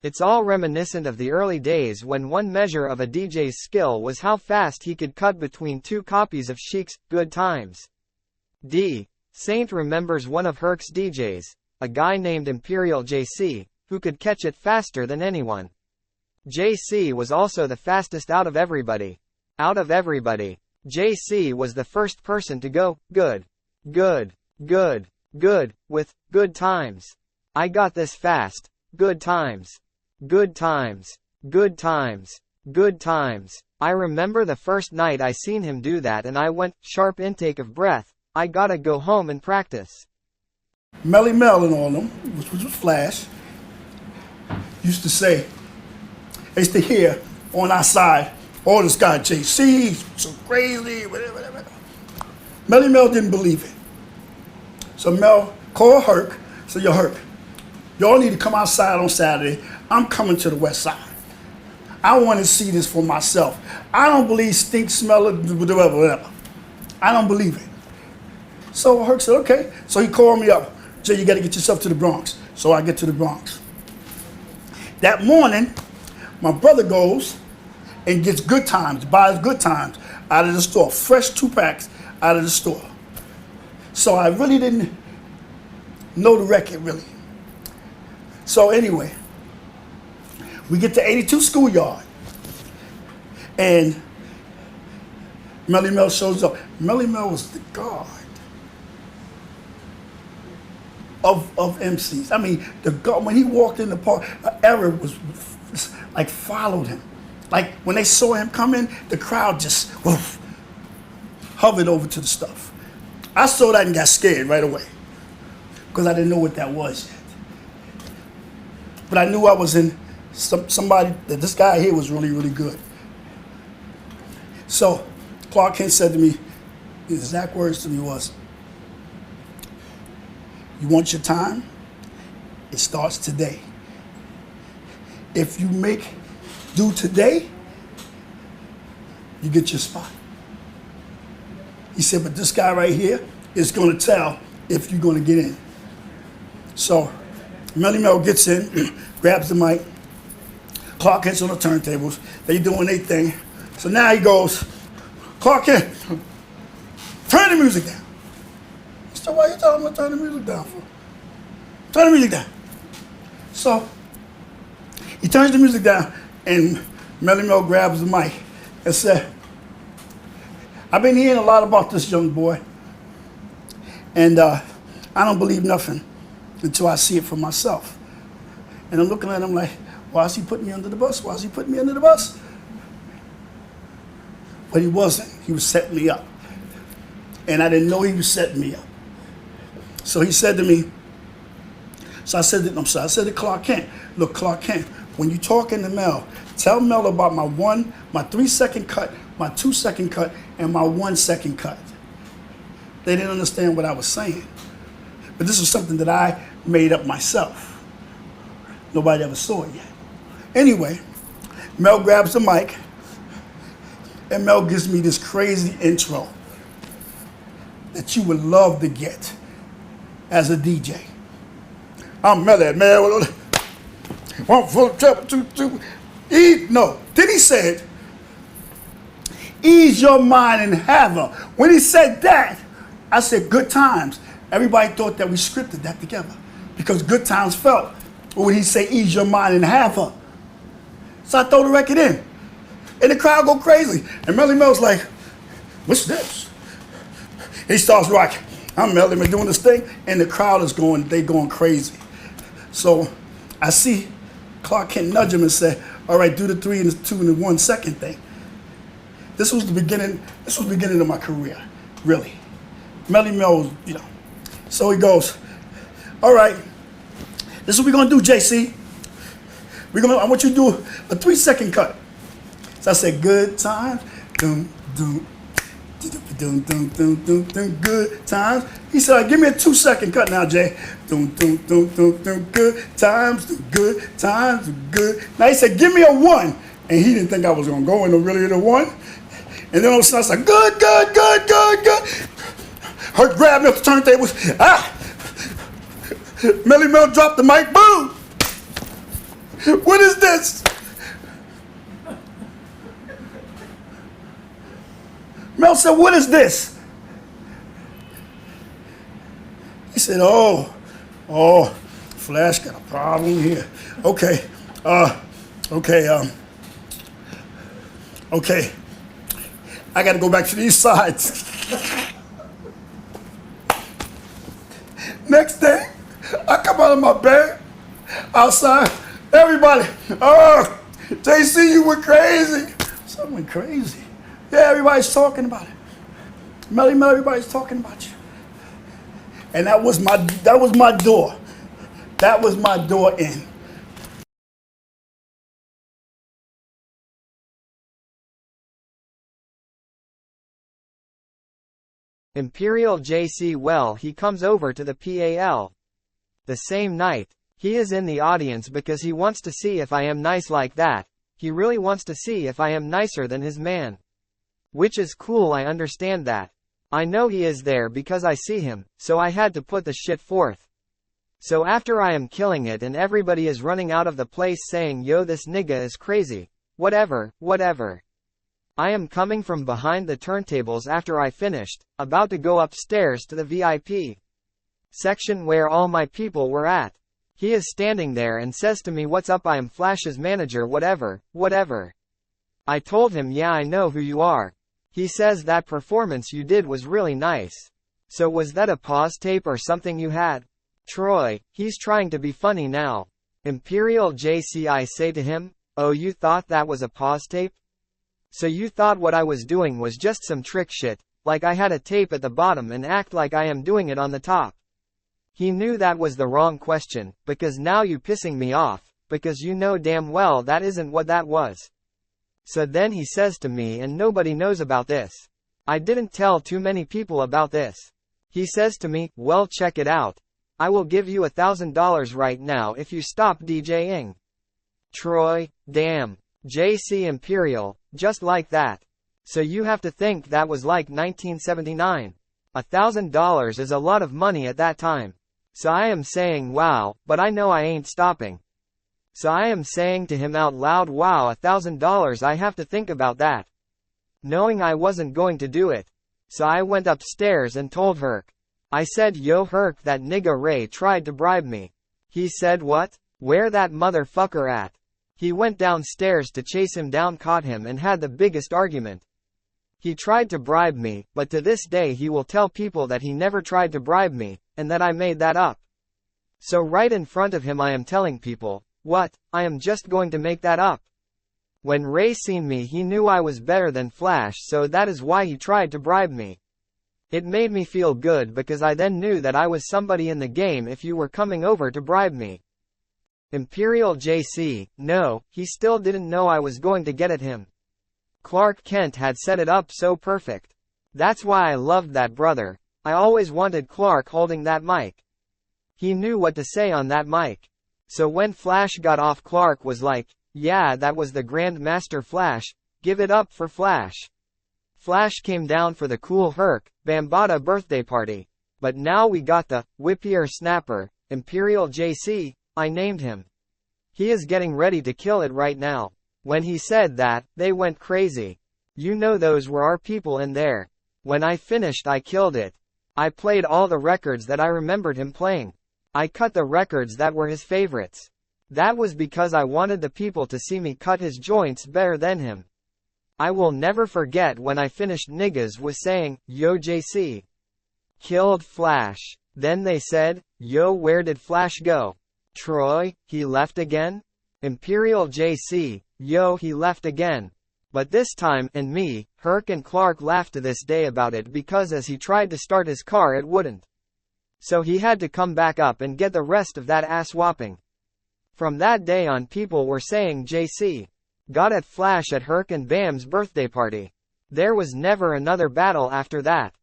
It's all reminiscent of the early days when one measure of a DJ's skill was how fast he could cut between two copies of Chic's Good Times. D. Saint remembers one of Herc's DJs, a guy named Imperial JC, who could catch it faster than anyone. JC was also the fastest out of everybody. JC was the first person to go, good, with, good times. I got this fast, good times. Good times. I remember the first night I seen him do that and I went, sharp intake of breath, I gotta go home and practice. Melly Mel and all them, which was Flash, used to say, I used to hear on our side, oh, this guy JC, so crazy, whatever. Melly Mel didn't believe it. So Mel called Herc, said, yo, Herc, y'all need to come outside on Saturday. I'm coming to the west side. I want to see this for myself. I don't believe stink, smell, whatever. I don't believe it. So Herc said, okay. So he called me up. Jay, you got to get yourself to the Bronx. So I get to the Bronx. That morning, my brother goes and gets Good Times, buys Good Times out of the store. Fresh 2-packs out of the store. So I really didn't know the record, really. So anyway, we get to 82 Schoolyard, and Melly Mel shows up. Melly Mel was the guard of MCs. I mean, the guard, when he walked in the park, Error was like followed him. Like when they saw him come in, the crowd just hovered over to the stuff. I saw that and got scared right away because I didn't know what that was yet. But I knew I was in somebody, that this guy here was really, really good. So Clark Kent said to me, the exact words to me was, you want your time? It starts today. If you do today, you get your spot. He said, but this guy right here is going to tell if you're going to get in. So Melly Mel gets in, grabs the mic. Clark Kent's on the turntables. They doing their thing. So now he goes, Clark Kent, turn the music down. I said, why are you telling me to turn the music down for? Turn the music down. So he turns the music down, and Melly Mel grabs the mic and said, I've been hearing a lot about this young boy, and I don't believe nothing until I see it for myself. And I'm looking at him like, why is he putting me under the bus? Why is he putting me under the bus? But he wasn't. He was setting me up. And I didn't know he was setting me up. So he said to me, I said to Clark Kent, look, Clark Kent, when you're talking to Mel, tell Mel about my 3-second cut, my 2-second cut, and my 1-second cut. They didn't understand what I was saying. But this was something that I made up myself. Nobody ever saw it yet. Anyway, Mel grabs the mic, and Mel gives me this crazy intro that you would love to get as a DJ. I'm Melly Mel. 1 4 7 2 2. No. Then he said, ease your mind and have her. When he said that, I said, Good Times. Everybody thought that we scripted that together because Good Times felt when he say ease your mind and have her. So I throw the record in, and the crowd go crazy. And Melly Mel's like, what's this? He starts rocking. I'm Melly Mel doing this thing, and the crowd is going crazy. So I see Clark Kent nudge him and say, all right, do the 3 and the 2 and the 1-second thing. This was the beginning of my career, really. Melly Mel was, So he goes, all right, this is what we're gonna do, JC. I want you to do a 3-second cut. So I said, good times, dum, dum, dum, dum, dum, dum, dum, good times. He said, give me a 2-second cut now, Jay. Dum, dum, dum, dum, dum, good times, good times, good. Now he said, give me a 1. And he didn't think I was gonna go into really the 1. And then all of a sudden I said, good. Herc grabbed me off the turntables. Melly Mel dropped the mic, boom. What is this? Mel said, what is this? He said, oh, Flash got a problem here. Okay, okay. I got to go back to these sides. Next day, I come out of my bed, outside, everybody, oh, JC, you went crazy. Something went crazy. Yeah, everybody's talking about it. Melly Mel, everybody's talking about you. And that was my door. That was my door in. Imperial JC, well, he comes over to the PAL. The same night, he is in the audience because he wants to see if I am nice like that. He really wants to see if I am nicer than his man. Which is cool, I understand that. I know he is there because I see him, so I had to put the shit forth. So after I am killing it and everybody is running out of the place saying, yo, this nigga is crazy. Whatever. I am coming from behind the turntables after I finished, about to go upstairs to the VIP section where all my people were at. He is standing there and says to me, what's up, I am Flash's manager, whatever. I told him, yeah, I know who you are. He says, that performance you did was really nice. So was that a pause tape or something you had? Troy, he's trying to be funny now. Imperial JC, I say to him, oh, you thought that was a pause tape? So you thought what I was doing was just some trick shit, like I had a tape at the bottom and act like I am doing it on the top. He knew that was the wrong question, because now you pissing me off, because you know damn well that isn't what that was. So then he says to me, and nobody knows about this. I didn't tell too many people about this. He says to me, well, check it out. I will give you $1,000 right now if you stop DJing. Troy, damn. JC Imperial, just like that. So you have to think that was like 1979. $1,000 is a lot of money at that time. So I am saying wow, but I know I ain't stopping. So I am saying to him out loud, wow, $1,000, I have to think about that. Knowing I wasn't going to do it. So I went upstairs and told Herc. I said, yo Herc, that nigga Ray tried to bribe me. He said, what? Where that motherfucker at? He went downstairs to chase him down, caught him and had the biggest argument. He tried to bribe me, but to this day he will tell people that he never tried to bribe me, and that I made that up. So right in front of him I am telling people, what, I am just going to make that up. When Ray seen me he knew I was better than Flash, so that is why he tried to bribe me. It made me feel good because I then knew that I was somebody in the game if you were coming over to bribe me. Imperial JC, no, he still didn't know I was going to get at him. Clark Kent had set it up so perfect. That's why I loved that brother. I always wanted Clark holding that mic. He knew what to say on that mic. So when Flash got off, Clark was like, yeah, that was the Grandmaster Flash, give it up for Flash. Flash came down for the cool Herc, Bambata birthday party. But now we got the whippear snapper, Imperial JC, I named him. He is getting ready to kill it right now. When he said that, they went crazy. You know those were our people in there. When I finished I killed it. I played all the records that I remembered him playing. I cut the records that were his favorites. That was because I wanted the people to see me cut his joints better than him. I will never forget when I finished, niggas was saying, yo JC killed Flash. Then they said, yo, where did Flash go? Troy, he left again? Imperial JC, yo, he left again. But this time, and me, Herc and Clark laugh to this day about it because as he tried to start his car it wouldn't. So he had to come back up and get the rest of that ass whopping. From that day on people were saying JC got at Flash at Herc and Bam's birthday party. There was never another battle after that.